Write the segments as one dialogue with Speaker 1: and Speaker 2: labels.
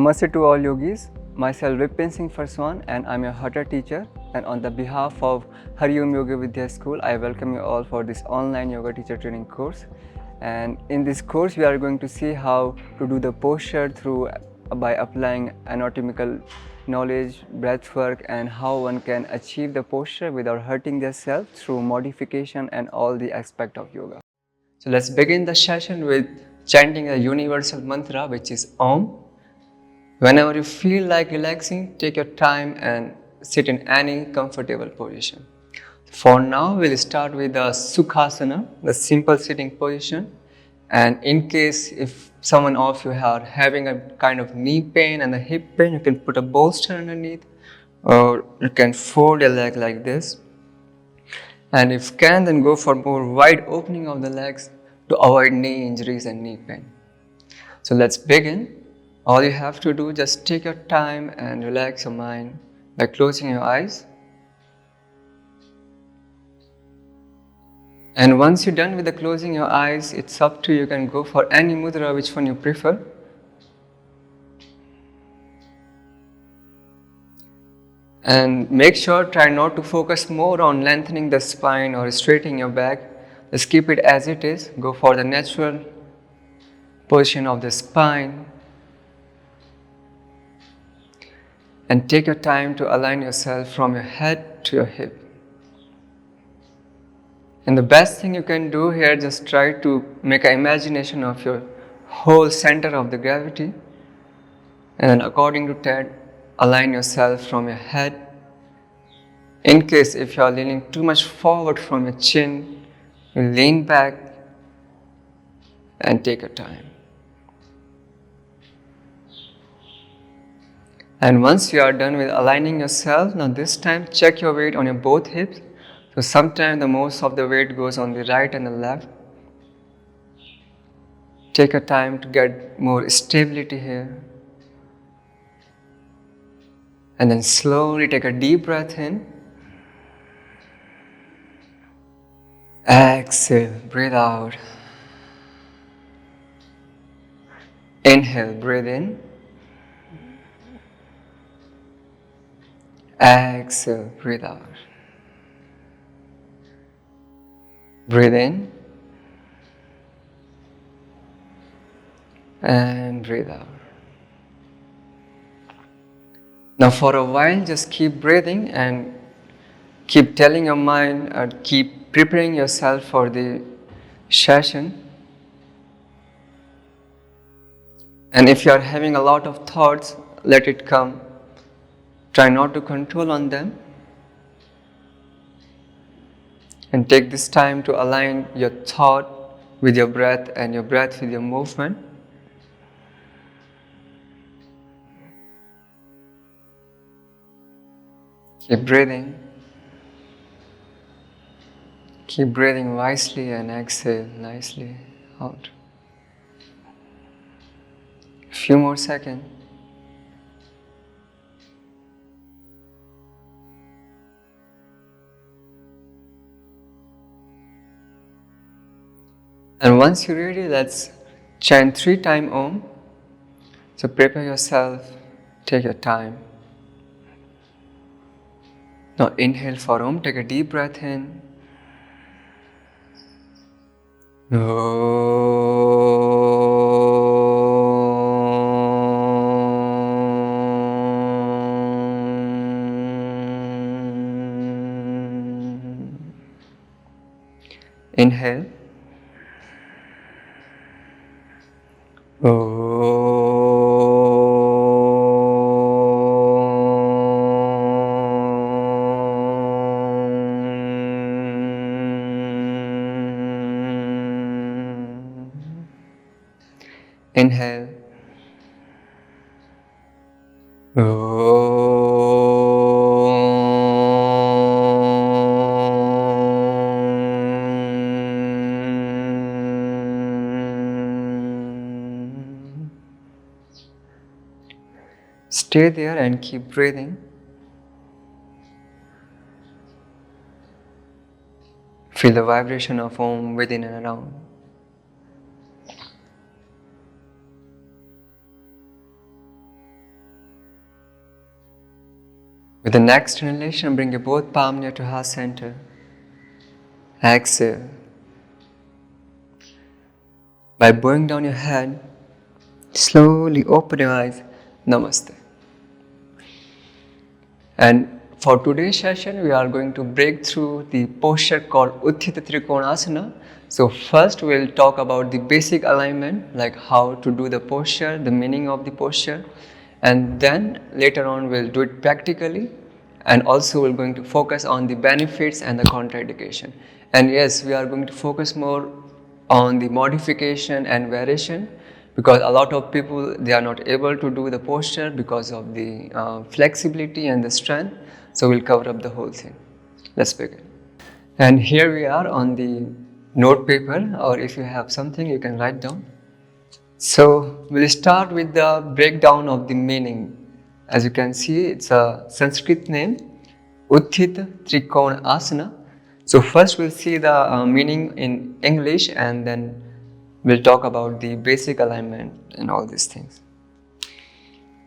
Speaker 1: Namaste to all yogis. Myself Vipin Singh Farswan and I'm your Hatha teacher. And on the behalf of Hatha Yoga Vidya School, I welcome you all for this online yoga teacher training course. And in this course, we are going to see how to do the posture by applying anatomical knowledge, breath work, and how one can achieve the posture without hurting themselves through modification and all the aspect of yoga. So let's begin the session with chanting a universal mantra, which is Om. Whenever you feel like relaxing, take your time and sit in any comfortable position. For now, we'll start with the Sukhasana, the simple sitting position. And in case if someone of you are having a kind of knee pain and a hip pain, you can put a bolster underneath, or you can fold your leg like this. And if can, then go for more wide opening of the legs to avoid knee injuries and knee pain. So let's begin. All you have to do, just take your time and relax your mind by closing your eyes. And once you're done with the closing your eyes, it's up to you. You can go for any mudra, which one you prefer. And make sure, try not to focus more on lengthening the spine or straightening your back. Just keep it as it is. Go for the natural position of the spine. And take your time to align yourself from your head to your hip. And the best thing you can do here, just try to make an imagination of your whole center of the gravity. And then according to that, align yourself from your head. In case if you are leaning too much forward from your chin, you lean back and take your time. And once you are done with aligning yourself, now this time check your weight on your both hips. So sometimes the most of the weight goes on the right and the left. Take your time to get more stability here. And then slowly take a deep breath in. Exhale, breathe out. Inhale, breathe in. Exhale, breathe out. Breathe in. And breathe out. Now for a while, just keep breathing and keep telling your mind or keep preparing yourself for the session. And if you are having a lot of thoughts, let it come. Try not to control on them. And take this time to align your thought with your breath and your breath with your movement. Keep breathing. Keep breathing wisely and exhale nicely out. A few more seconds. And once you're ready, let's chant 3 times Om. So prepare yourself, take your time. Now inhale for Om, take a deep breath in. Inhale. Inhale. Stay there and keep breathing. Feel the vibration of Om within and around. With the next inhalation, bring your both palms near to heart center. Exhale. By bowing down your head, slowly open your eyes. Namaste. And for today's session, we are going to break through the posture called Utthita Trikonasana. So first we'll talk about the basic alignment, like how to do the posture, the meaning of the posture. And then later on we'll do it practically. And also we're going to focus on the benefits and the contraindication. And yes, we are going to focus more on the modification and variation, because a lot of people, they are not able to do the posture because of the flexibility and the strength. So we'll cover up the whole thing. Let's begin. And here we are on the note paper, or if you have something you can write down. So we'll start with the breakdown of the meaning. As you can see, it's a Sanskrit name, Utthita Trikona Asana. So first we'll see the meaning in English, and then we'll talk about the basic alignment and all these things.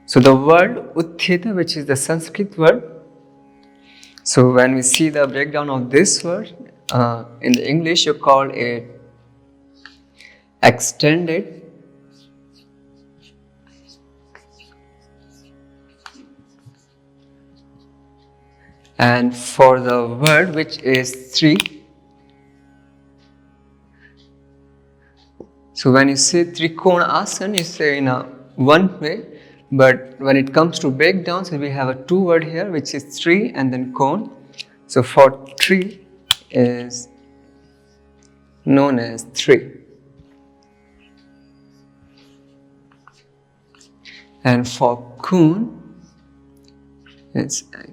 Speaker 1: So the word Utthita, which is the Sanskrit word, so when we see the breakdown of this word, in the English you call it extended, and for the word which is three, so when you say Trikona Asana, you say in a one way, but when it comes to breakdown, so we have a two word here, which is three and then kon. So for tree is known as three, and for kun it's angle.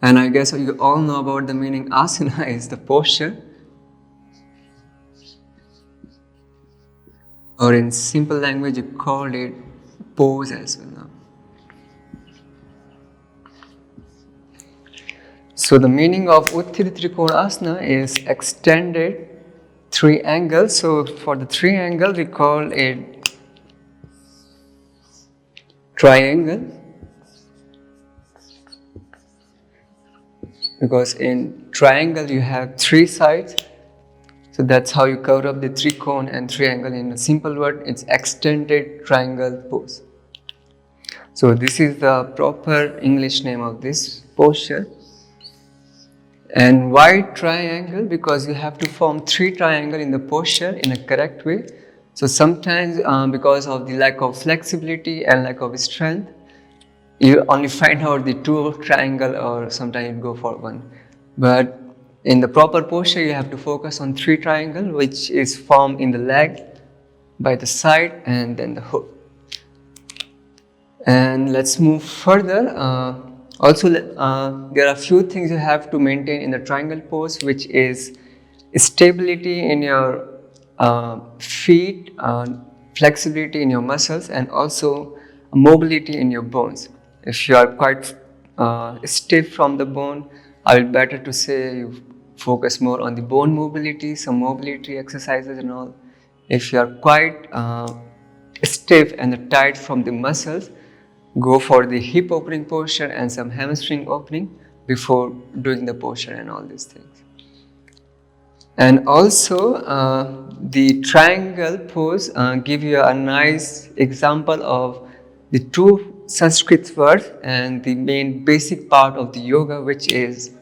Speaker 1: And I guess you all know about the meaning. Asana is the posture, or in simple language you call it pose as well. So the meaning of Utthita Trikonasana is extended triangle. So for the triangle we call it triangle, because in triangle you have three sides. So that's how you cover up the trikon and triangle. In a simple word, it's extended triangle pose. So this is the proper English name of this posture. And why triangle? Because you have to form three triangles in the posture in a correct way. So sometimes because of the lack of flexibility and lack of strength, you only find out the two triangle, or sometimes you go for one. But in the proper posture, you have to focus on three triangle, which is formed in the leg, by the side, and then the hook. And let's move further. Also, there are a few things you have to maintain in the triangle pose, which is stability in your feet, flexibility in your muscles, and also mobility in your bones. If you are quite stiff from the bone, I will better to say you focus more on the bone mobility, some mobility exercises and all. If you are quite stiff and tight from the muscles, go for the hip opening posture and some hamstring opening before doing the posture and all these things. And also the triangle pose give you a nice example of the two Sanskrit words and the main basic part of the yoga, which is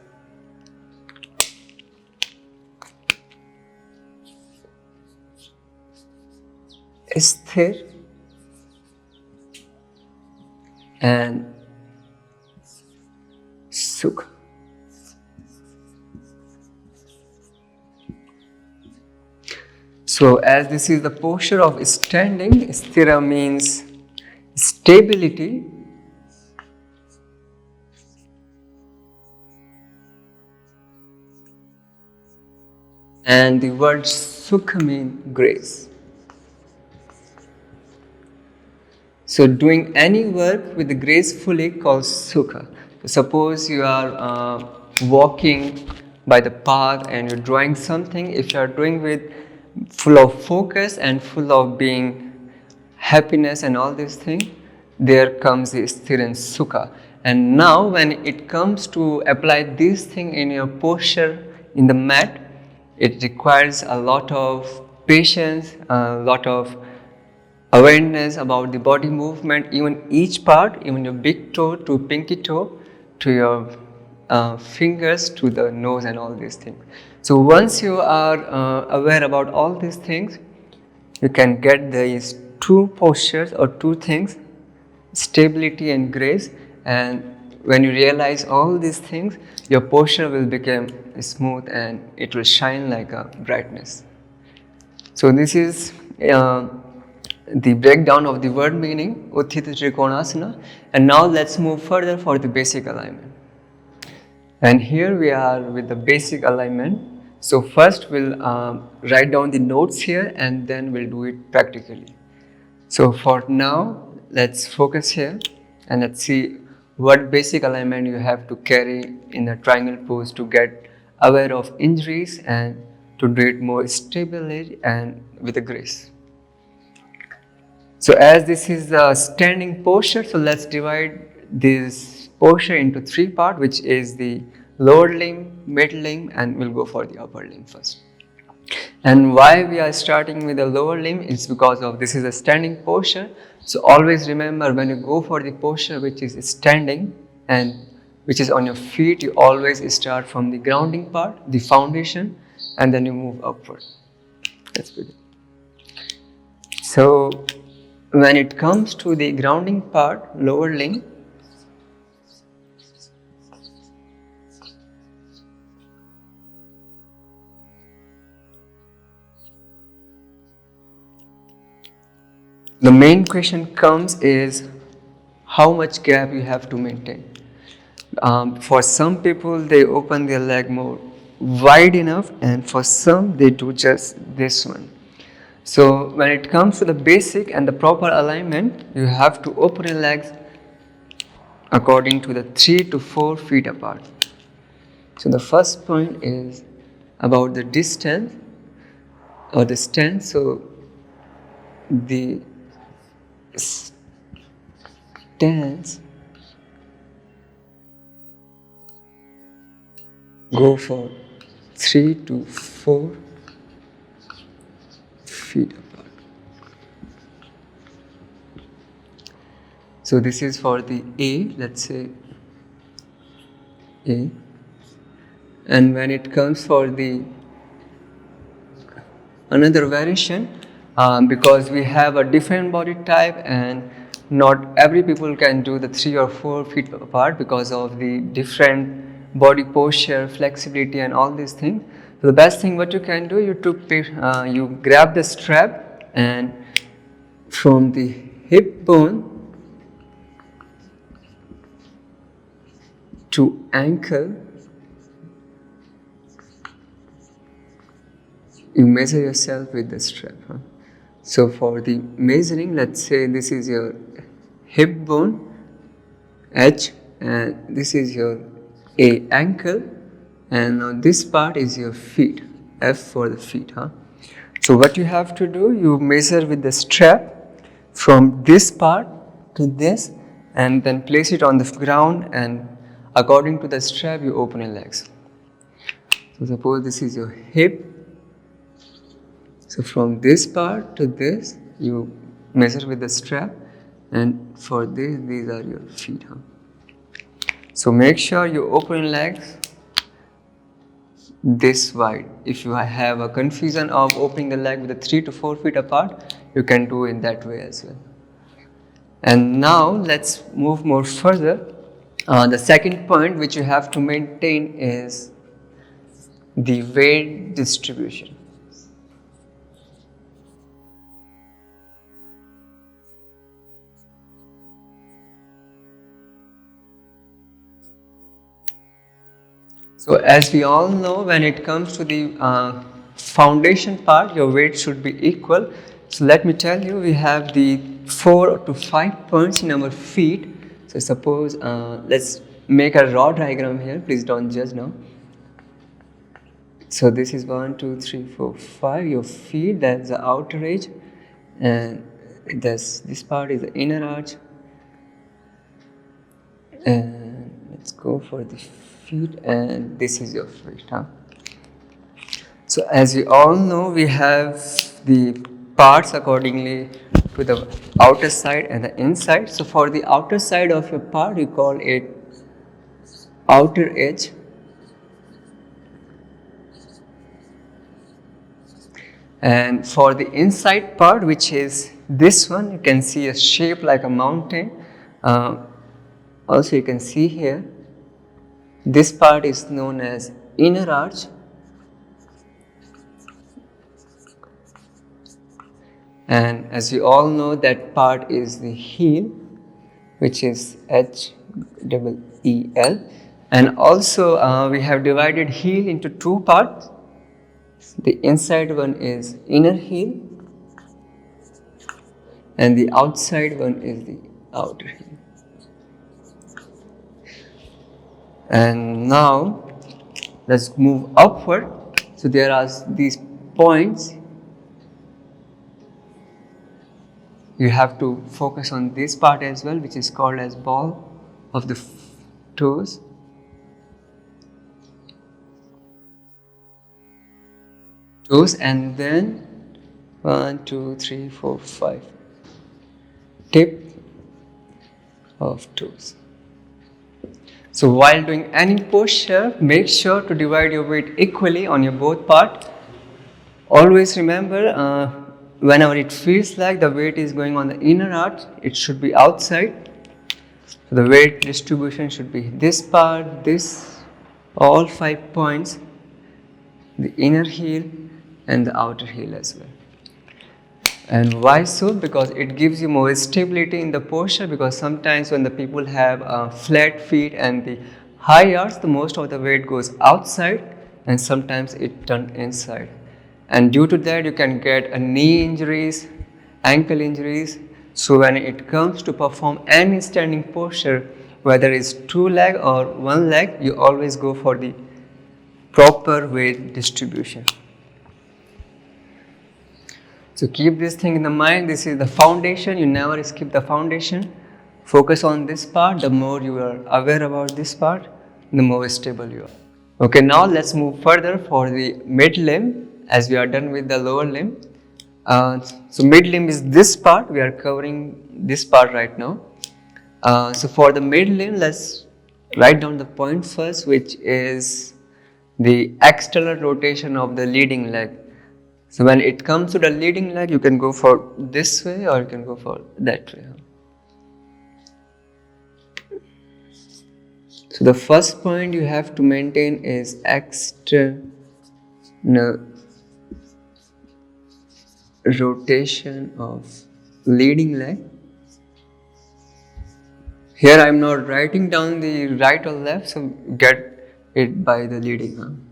Speaker 1: sthir and sukha. So as this is the posture of standing, sthira means stability, and the word sukha means grace. So doing any work with the gracefully called sukha. Suppose you are walking by the path and you're drawing something. If you are doing with full of focus and full of being happiness and all these things, there comes the sthira and sukha. And now when it comes to apply this thing in your posture in the mat, it requires a lot of patience, a lot of awareness about the body movement, even each part, even your big toe to pinky toe, to your fingers, to the nose and all these things. So once you are aware about all these things, you can get these two postures or two things, stability and grace. And when you realize all these things, your posture will become smooth and it will shine like a brightness. So this is the breakdown of the word meaning, Utthita Trikonasana. And now let's move further for the basic alignment. And here we are with the basic alignment. So first we'll write down the notes here and then we'll do it practically. So for now, let's focus here and let's see what basic alignment you have to carry in a triangle pose to get aware of injuries and to do it more stably and with a grace. So as this is a standing posture, so let's divide this posture into three parts, which is the lower limb, mid limb, and we'll go for the upper limb first. And why we are starting with the lower limb is because of this is a standing posture. So always remember when you go for the posture which is standing and which is on your feet, you always start from the grounding part, the foundation, and then you move upward. That's good. So when it comes to the grounding part, lower limb, the main question comes is how much gap you have to maintain. For some people, they open their leg more wide enough, and for some, they do just this one. So when it comes to the basic and the proper alignment, you have to open your legs according to the 3 to 4 feet apart. So the first point is about the distance or the stance. So the stance go for 3 to 4 feet apart. So this is for the A, let's say A. And when it comes for the another variation, because we have a different body type and not every people can do the 3 or 4 feet apart because of the different body posture, flexibility and all these things. So the best thing what you can do, you grab the strap and from the hip bone to ankle, you measure yourself with the strap. So for the measuring, let's say this is your hip bone, H, and this is your A ankle, and now this part is your feet, F for the feet. So what you have to do, you measure with the strap from this part to this and then place it on the ground, and according to the strap you open your legs. So suppose this is your hip. So from this part to this, you measure with the strap, and for this, these are your feet. So make sure you open your legs this wide. If you have a confusion of opening the leg with the 3 to 4 feet apart, you can do it that way as well. And now let's move more further. The second point which you have to maintain is the weight distribution. So as we all know, when it comes to the foundation part, your weight should be equal. So let me tell you, we have the 4 to 5 points in our feet. So suppose, let's make a raw diagram here. Please don't judge now. So this is 1, 2, 3, 4, 5. Your feet, that's the outer edge. And this part is the inner arch. And let's go for the feet, and this is your feet. So as we all know, we have the parts accordingly to the outer side and the inside. So for the outer side of your part, you call it outer edge. And for the inside part, which is this one, you can see a shape like a mountain. Also you can see here, this part is known as inner arch. And as you all know, that part is the heel, which is HEEL. And also we have divided heel into two parts. The inside one is inner heel and the outside one is the outer heel. And now let's move upward. So there are these points. You have to focus on this part as well, which is called as ball of the toes. And then 1, 2, 3, 4, 5 tip of toes. So while doing any posture, make sure to divide your weight equally on your both part. Always remember, whenever it feels like the weight is going on the inner arch, it should be outside. So the weight distribution should be this part, this, all 5 points, the inner heel and the outer heel as well. And why so? Because it gives you more stability in the posture, because sometimes when the people have flat feet and the high arch, the most of the weight goes outside and sometimes it turns inside. And due to that, you can get knee injuries, ankle injuries. So when it comes to perform any standing posture, whether it's 2 leg or 1 leg, you always go for the proper weight distribution. So keep this thing in the mind. This is the foundation. You never skip the foundation. Focus on this part. The more you are aware about this part, the more stable you are. Okay, now let's move further for the mid limb, as we are done with the lower limb. So mid limb is this part. We are covering this part right now. So for the mid limb, let's write down the point first, which is the external rotation of the leading leg. So when it comes to the leading leg, you can go for this way or you can go for that way. So the first point you have to maintain is external rotation of leading leg. Here I am not writing down the right or left, so get it by the leading arm.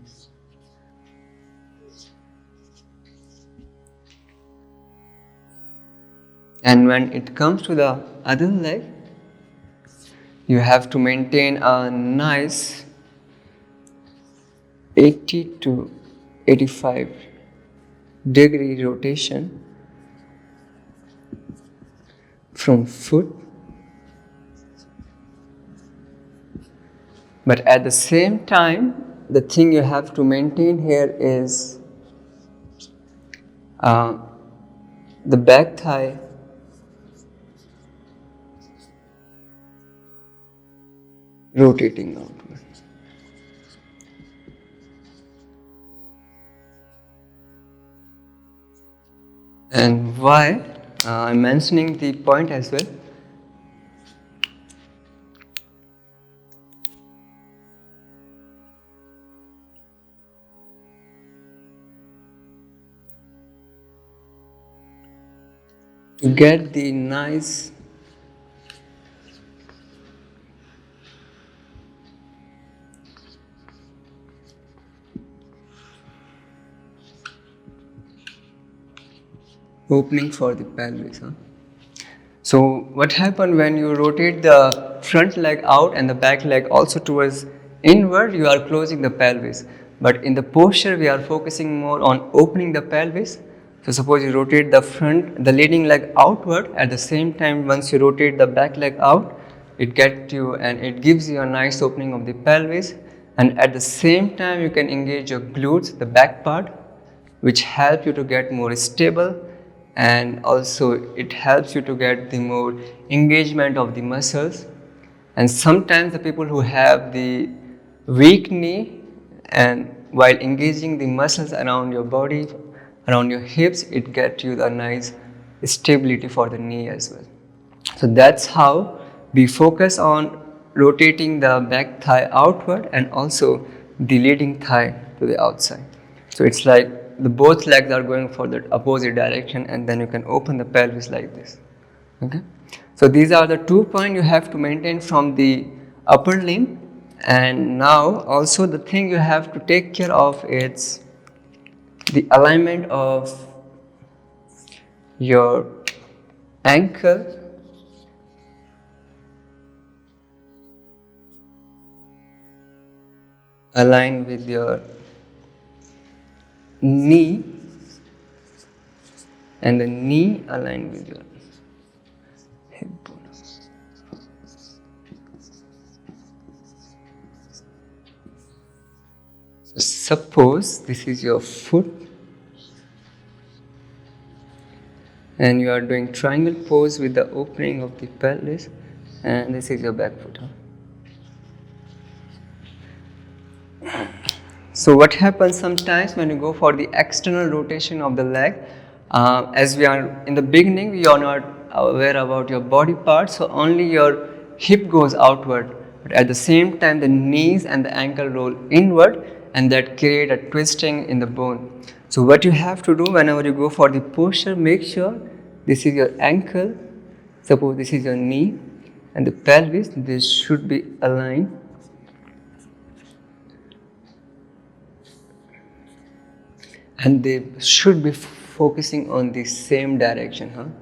Speaker 1: And when it comes to the other leg, you have to maintain a nice 80 to 85 degree rotation from foot. But at the same time, the thing you have to maintain here is the back thigh rotating outward. And why I'm mentioning the point as well. To get the nice opening for the pelvis. So what happens when you rotate the front leg out and the back leg also towards inward, you are closing the pelvis. But in the posture, we are focusing more on opening the pelvis. So suppose you rotate the leading leg outward, at the same time once you rotate the back leg out, it gets you and it gives you a nice opening of the pelvis, and at the same time you can engage your glutes, the back part, which help you to get more stable, and also it helps you to get the more engagement of the muscles. And sometimes the people who have the weak knee, and while engaging the muscles around your body, around your hips, it gets you the nice stability for the knee as well. So that's how we focus on rotating the back thigh outward and also the leading thigh to the outside. So it's like the both legs are going for the opposite direction, and then you can open the pelvis like this. Okay. So these are the 2 points you have to maintain from the upper limb. And now also the thing you have to take care of is the alignment of your ankle aligned with your knee, and the knee aligned with your hip bone. So suppose this is your foot and you are doing triangle pose with the opening of the pelvis, and this is your back foot. So what happens sometimes when you go for the external rotation of the leg, as we are in the beginning, we are not aware about your body parts, so only your hip goes outward, but at the same time the knees and the ankle roll inward, and that create a twisting in the bone. So what you have to do whenever you go for the posture, make sure this is your ankle, suppose this is your knee, and the pelvis, this should be aligned. And they should be focusing on the same direction,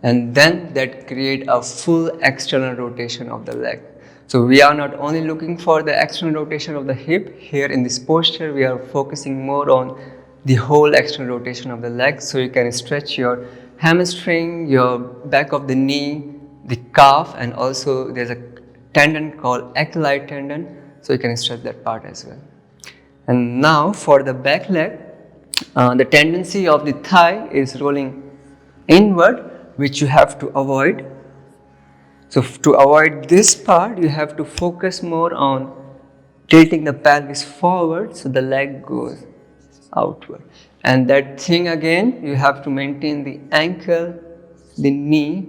Speaker 1: and then that create a full external rotation of the leg. So we are not only looking for the external rotation of the hip. Here in this posture we are focusing more on the whole external rotation of the leg, so you can stretch your hamstring, your back of the knee, the calf, and also there's a tendon called 𝐒𝐤𝐢𝐚 tendon, so you can stretch that part as well. And now for the back leg, the tendency of the thigh is rolling inward, which you have to avoid. So to avoid this part, you have to focus more on tilting the pelvis forward so the leg goes outward. And that thing again, you have to maintain the ankle, the knee,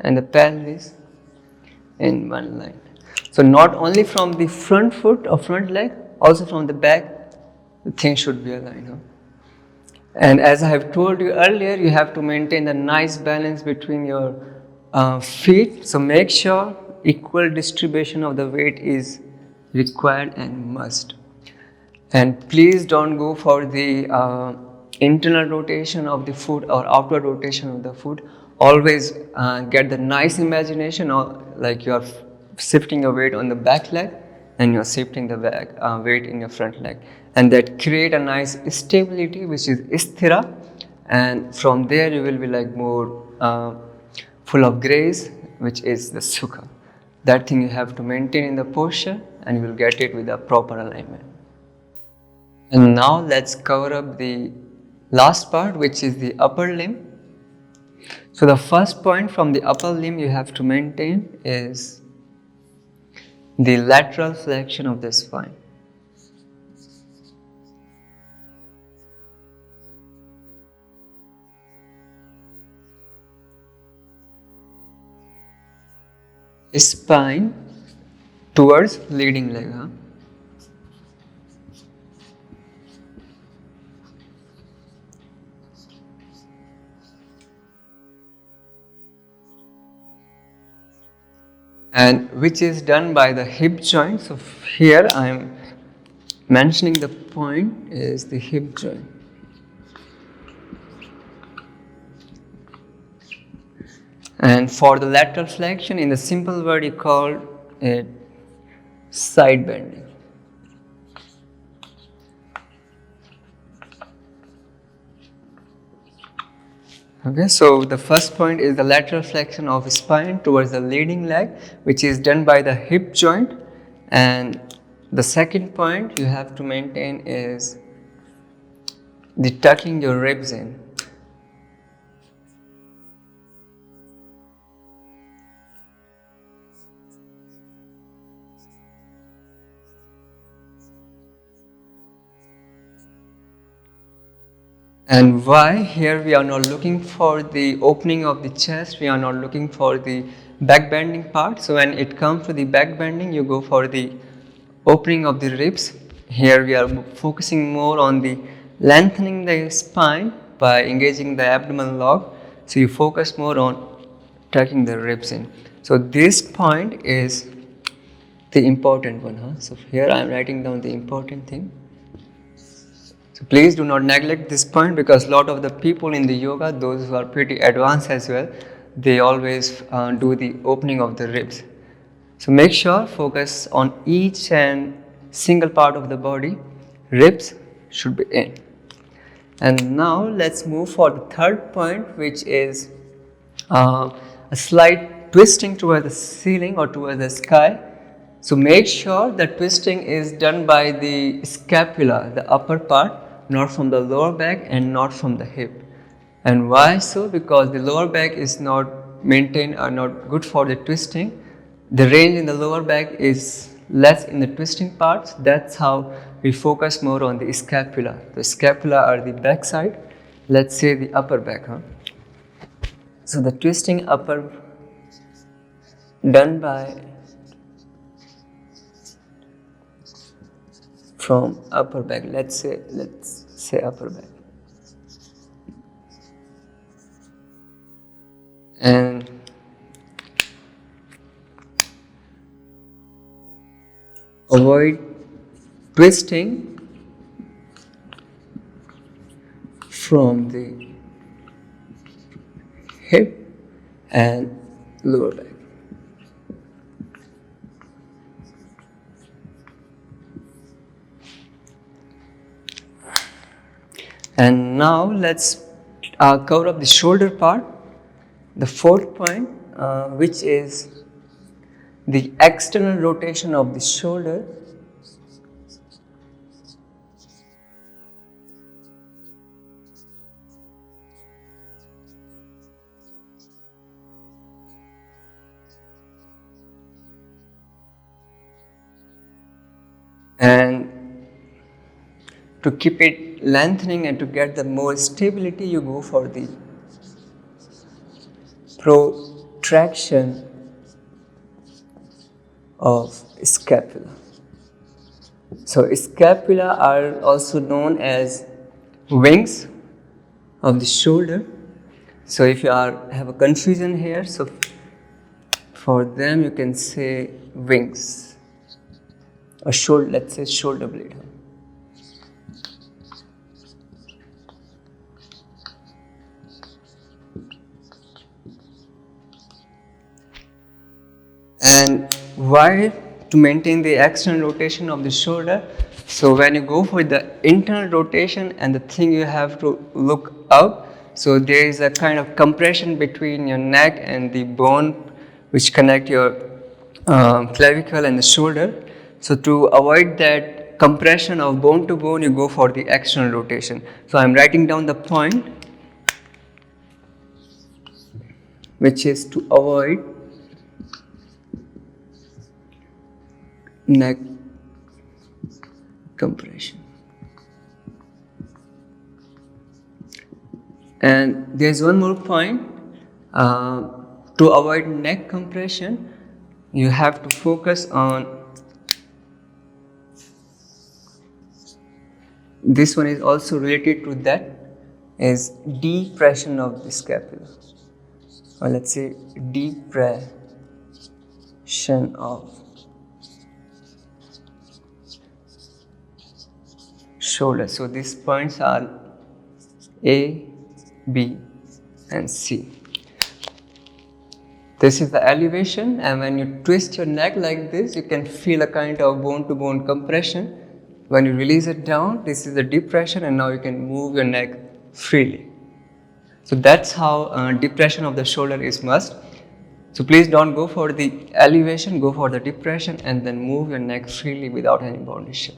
Speaker 1: and the pelvis in one line. So not only from the front foot or front leg, also from the back, the thing should be aligned. And as I have told you earlier, you have to maintain a nice balance between your feet. So make sure equal distribution of the weight is required and must. And please don't go for the internal rotation of the foot or outward rotation of the foot. Always get the nice imagination of like you are shifting your weight on the back leg and you are shifting the weight in your front leg, and that create a nice stability which is sthira, and from there you will be like more full of grace, which is the sukha. That thing you have to maintain in the posture, and you will get it with a proper alignment. And now let's cover up the last part, which is the upper limb. So the first point from the upper limb you have to maintain is the lateral flexion of the spine. Spine towards leading leg. And which is done by the hip joint. So here I am mentioning the point is the hip joint. And for the lateral flexion, in the simple word, you call it side bending. Okay, so the first point is the lateral flexion of spine towards the leading leg, which is done by the hip joint. And the second point you have to maintain is the tucking your ribs in. And why here we are not looking for the opening of the chest, we are not looking for the back bending part. So when it comes to the back bending, you go for the opening of the ribs. Here we are focusing more on the lengthening the spine by engaging the abdominal log. So you focus more on tucking the ribs in. So this point is the important one. So here I am writing down the important thing. So please do not neglect this point, because a lot of the people in the yoga, those who are pretty advanced as well, they always do the opening of the ribs. So make sure focus on each and single part of the body. Ribs should be in. And now let's move for the third point, which is a slight twisting towards the ceiling or towards the sky. So make sure that twisting is done by the scapula, the upper part, not from the lower back and not from the hip. And why so? Because the lower back is not maintained or not good for the twisting. The range in the lower back is less in the twisting parts. That's how we focus more on the scapula. The scapula are the back side. Let's say the upper back. So the twisting upper done by from upper back. Let's say upper back. And avoid twisting from the hip and lower back. And now let's cover up the shoulder part. The fourth point, which is the external rotation of the shoulder. And to keep it lengthening and to get the more stability, you go for the protraction of scapula. So scapula are also known as wings of the shoulder. So if you have a confusion here, so for them you can say wings, or shoulder, let's say shoulder blade. And why to maintain the external rotation of the shoulder? So when you go for the internal rotation, and the thing you have to look up, so there is a kind of compression between your neck and the bone which connect your clavicle and the shoulder. So to avoid that compression of bone to bone, you go for the external rotation. So I am writing down the point, which is to avoid neck compression. And there's one more point, to avoid neck compression, you have to focus on, this one is also related to that, is depression of the scapula, or let's say depression of shoulder. So these points are A, B and C. This is the elevation, and when you twist your neck like this, you can feel a kind of bone to bone compression. When you release it down, this is the depression, and now you can move your neck freely. So that's how depression of the shoulder is must. So please don't go for the elevation, go for the depression and then move your neck freely without any bondage.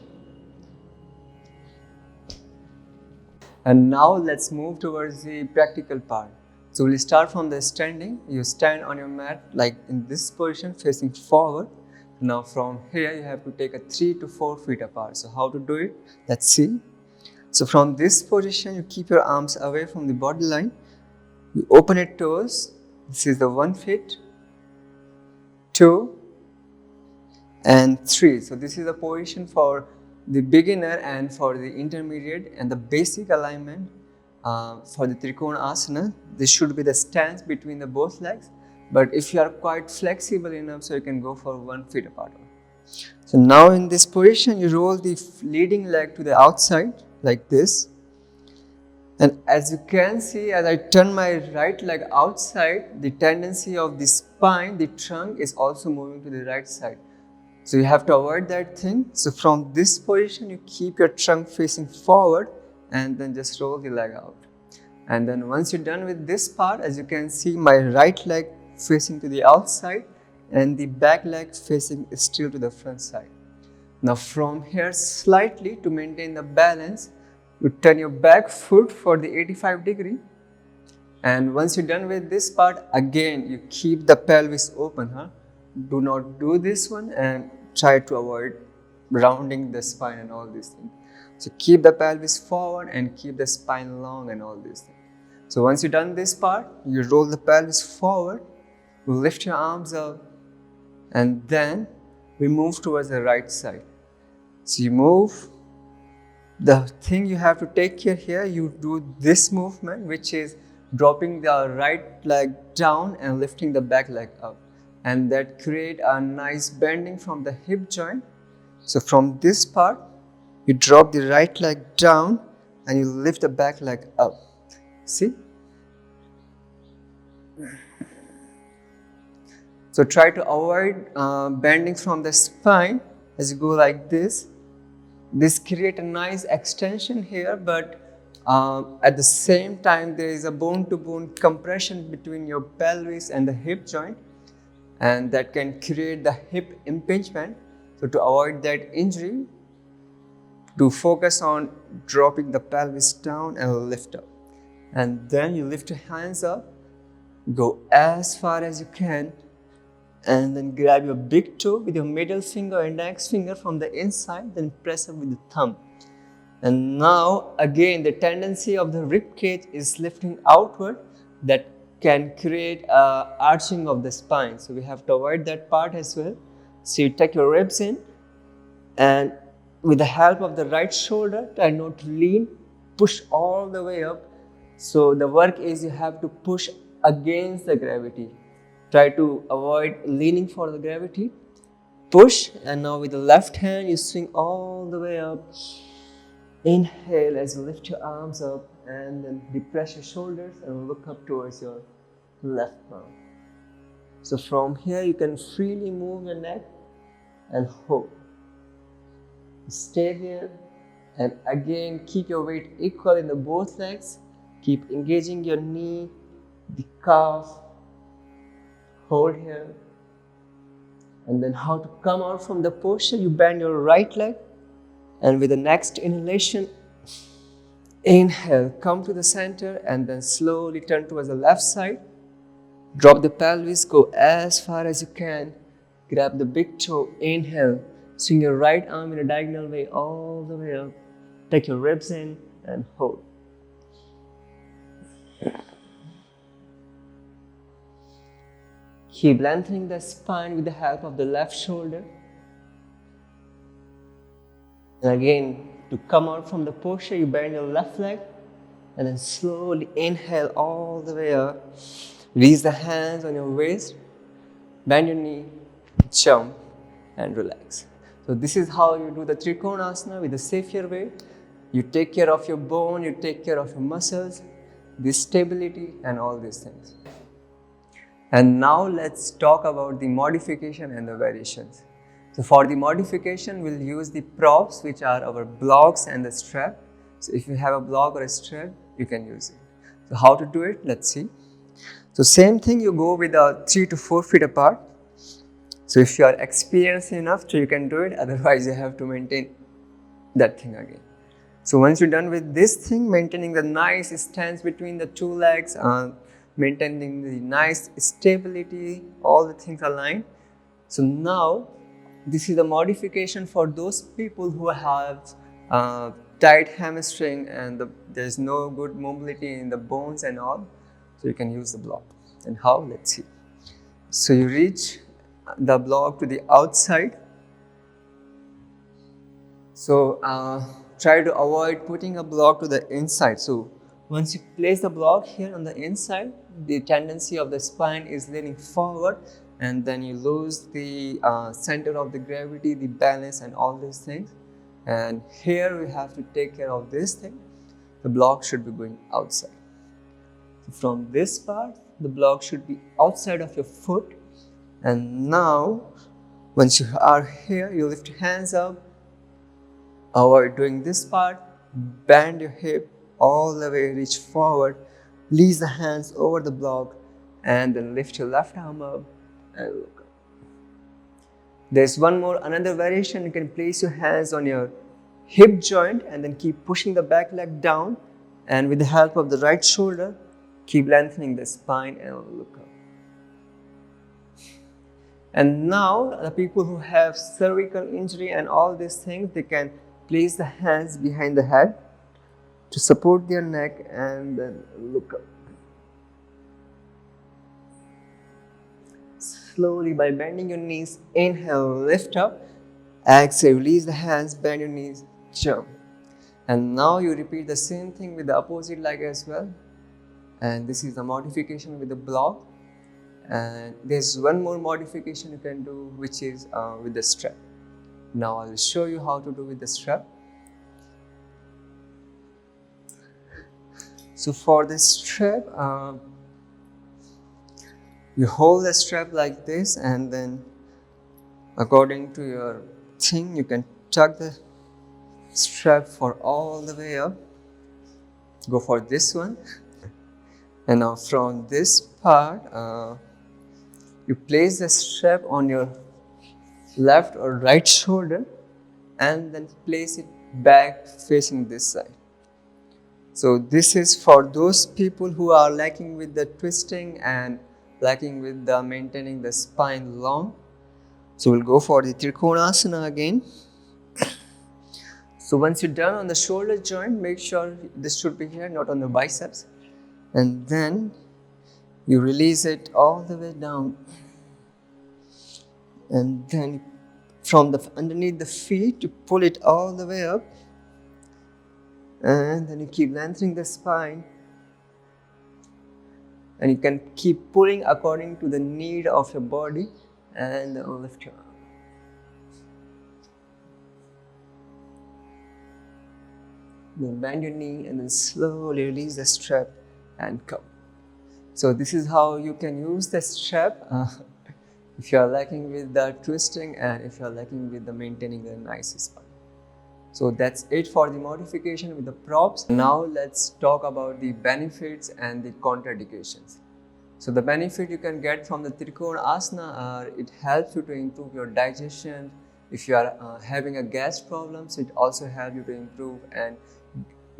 Speaker 1: And now let's move towards the practical part. So we'll start from the standing. You stand on your mat like in this position facing forward. Now from here you have to take a 3 to 4 feet apart. So how to do it? Let's see. So from this position you keep your arms away from the body line. You open your toes. This is the 1 foot, 2 and 3. So this is the position for the beginner and for the intermediate and the basic alignment for the Trikona asana. This should be the stance between the both legs. But if you are quite flexible enough, so you can go for 1 foot apart. So now in this position, you roll the leading leg to the outside like this. And as you can see, as I turn my right leg outside, the tendency of the spine, the trunk is also moving to the right side. So you have to avoid that thing. So from this position, you keep your trunk facing forward and then just roll the leg out. And then once you're done with this part, as you can see, my right leg facing to the outside and the back leg facing still to the front side. Now from here, slightly to maintain the balance, you turn your back foot for the 85 degree. And once you're done with this part, again, you keep the pelvis open. Do not do this one and try to avoid rounding the spine and all these things. So keep the pelvis forward and keep the spine long and all these things. So once you've done this part, you roll the pelvis forward, you lift your arms up, and then we move towards the right side. So you move. The thing you have to take care here, you do this movement, which is dropping the right leg down and lifting the back leg up. And that create a nice bending from the hip joint. So from this part, you drop the right leg down and you lift the back leg up. See? So try to avoid bending from the spine as you go like this. This creates a nice extension here, but at the same time there is a bone-to-bone compression between your pelvis and the hip joint, and that can create the hip impingement. So to avoid that injury, to focus on dropping the pelvis down and lift up. And then you lift your hands up, go as far as you can, and then grab your big toe with your middle finger and index finger from the inside, then press up with the thumb. And now again the tendency of the rib cage is lifting outward, that can create a arching of the spine. So we have to avoid that part as well. So you take your ribs in and with the help of the right shoulder, try not to lean, push all the way up. So the work is you have to push against the gravity. Try to avoid leaning for the gravity. Push, and now with the left hand you swing all the way up. Inhale as you lift your arms up and then depress your shoulders and look up towards your left palm. So from here you can freely move your neck and hold. Stay here and again keep your weight equal in the both legs. Keep engaging your knee, the calf. Hold here. And then how to come out from the posture, you bend your right leg and with the next inhalation, inhale, come to the center and then slowly turn towards the left side. Drop the pelvis, go as far as you can. Grab the big toe, inhale. Swing your right arm in a diagonal way all the way up. Take your ribs in and hold. Keep lengthening the spine with the help of the left shoulder. And again, to come out from the posture, you bend your left leg and then slowly inhale all the way up. Release the hands on your waist, bend your knee, jump and relax. So this is how you do the Trikona asana with a safer way. You take care of your bone, you take care of your muscles, this stability and all these things. And now let's talk about the modification and the variations. So for the modification, we'll use the props, which are our blocks and the strap. So if you have a block or a strap, you can use it. So how to do it? Let's see. So same thing, you go with 3 to 4 feet apart. So if you are experienced enough, so you can do it. Otherwise, you have to maintain that thing again. So once you're done with this thing, maintaining the nice stance between the two legs, maintaining the nice stability, all the things aligned. So now, this is the modification for those people who have tight hamstring and there's no good mobility in the bones and all. So you can use the block. And how? Let's see. So you reach the block to the outside. So try to avoid putting a block to the inside. So once you place the block here on the inside, the tendency of the spine is leaning forward, and then you lose the center of the gravity, the balance, and all these things. And here we have to take care of this thing. The block should be going outside. So from this part, the block should be outside of your foot. And now, once you are here, you lift your hands up. Avoid doing this part. Bend your hip all the way, reach forward. Release the hands over the block, and then lift your left arm up and look up. There's another variation. You can place your hands on your hip joint and then keep pushing the back leg down, and with the help of the right shoulder, keep lengthening the spine and look up. And now the people who have cervical injury and all these things, they can place the hands behind the head to support their neck and then look up. Slowly, by bending your knees, inhale, lift up. Exhale, release the hands, bend your knees, jump. And now you repeat the same thing with the opposite leg as well. And this is the modification with the block. And there's one more modification you can do, which is with the strap. Now I will show you how to do with the strap. So for this strap, you hold the strap like this, and then according to your thing, you can tuck the strap for all the way up. Go for this one. And now from this part, you place the strap on your left or right shoulder and then place it back facing this side. So this is for those people who are lacking with the twisting and lacking with the maintaining the spine long. So we'll go for the Trikonasana again. So once you're done on the shoulder joint, make sure this should be here, not on the biceps. And then you release it all the way down. And then from underneath the feet, you pull it all the way up. And then you keep lengthening the spine. And you can keep pulling according to the need of your body, and lift your arm. Then bend your knee and then slowly release the strap and come. So this is how you can use the strap if you are lacking with the twisting and if you are lacking with the maintaining the nice spine. So that's it for the modification with the props. Now let's talk about the benefits and the contraindications. So the benefit you can get from the Trikonasana, it helps you to improve your digestion. If you are having a gas problems, it also helps you to improve and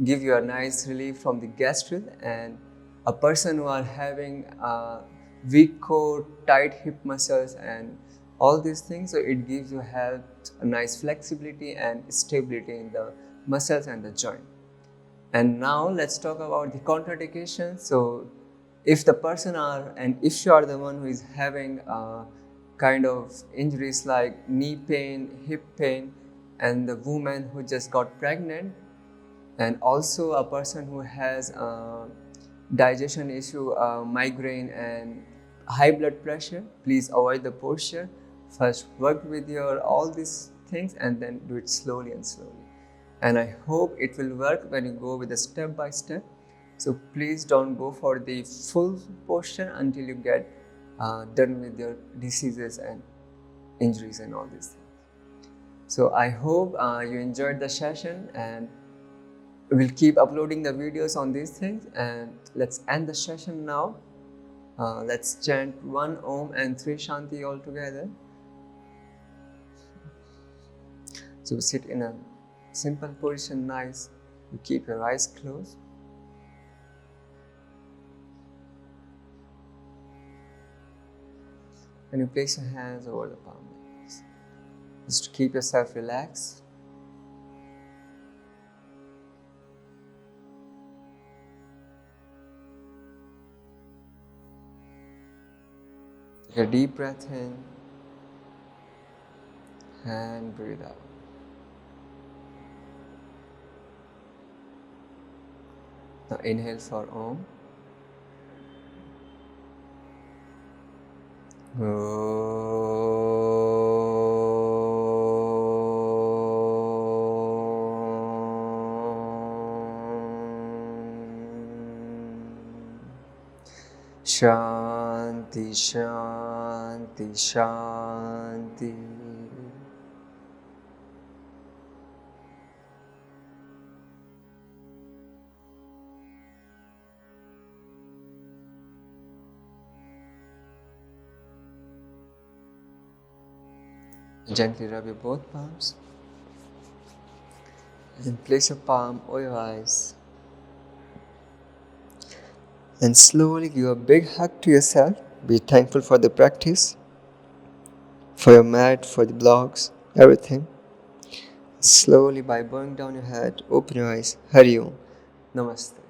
Speaker 1: give you a nice relief from the gastric. And a person who are having weak core, tight hip muscles and all these things, so it gives you health, a nice flexibility and stability in the muscles and the joint. And now let's talk about the contraindications. So if the person if you are the one who is having kind of injuries like knee pain, hip pain, and the woman who just got pregnant, and also a person who has digestion issue, migraine and high blood pressure, please avoid the posture. First work with your all these things and then do it slowly and slowly. And I hope it will work when you go with a step by step. So please don't go for the full posture until you get done with your diseases and injuries and all these things. So I hope you enjoyed the session, and We'll keep uploading the videos on these things, and let's end the session now. Let's chant 1 Om and 3 Shanti all together. So sit in a simple position, nice. You keep your eyes closed. And you place your hands over the palm. Just to keep yourself relaxed. Take a deep breath in and breathe out. Now inhale for Om. Shanti, Shanti, Shanti. Gently rub your both palms and place your palm over your eyes. And slowly give a big hug to yourself. Be thankful for the practice, for your mat, for the blocks, everything. Slowly, by bowing down your head, open your eyes. Hari Om. Namaste.